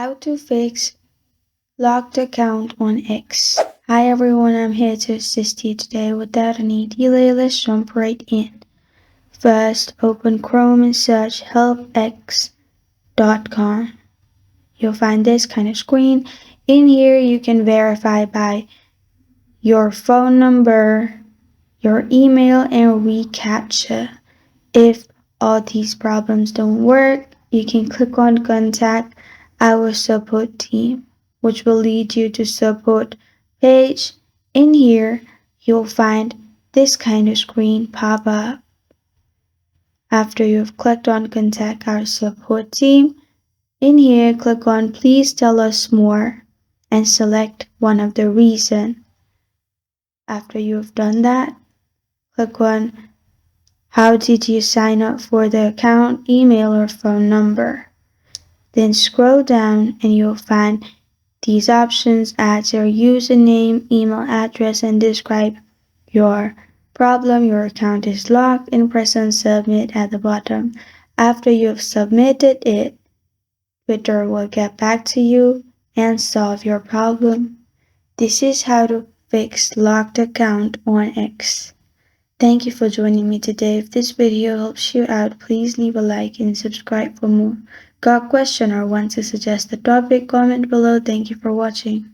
How to fix locked account on X. Hi everyone, I'm here to assist you today. Without any delay, let's jump right in. First, open Chrome and search helpx.com. You'll find this kind of screen. In here, you can verify by your phone number, your email, and reCAPTCHA. If all these problems don't work, you can click on Contact our support team, which will lead you to support page. In here, you'll find this kind of screen pop up. After you've clicked on Contact our support team, in here, click on Please Tell Us More and select one of the reasons. After you've done that, click on How did you sign up for the account, email, or phone number? Then scroll down and you'll find these options: add your username, email address, and describe your problem. Your account is locked, and press on submit at the bottom. After you've submitted it, Twitter will get back to you and solve your problem. This is how to fix locked account on X. Thank you for joining me today. If this video helps you out, please leave a like and subscribe for more. Got a question or want to suggest a topic? Comment below. Thank you for watching.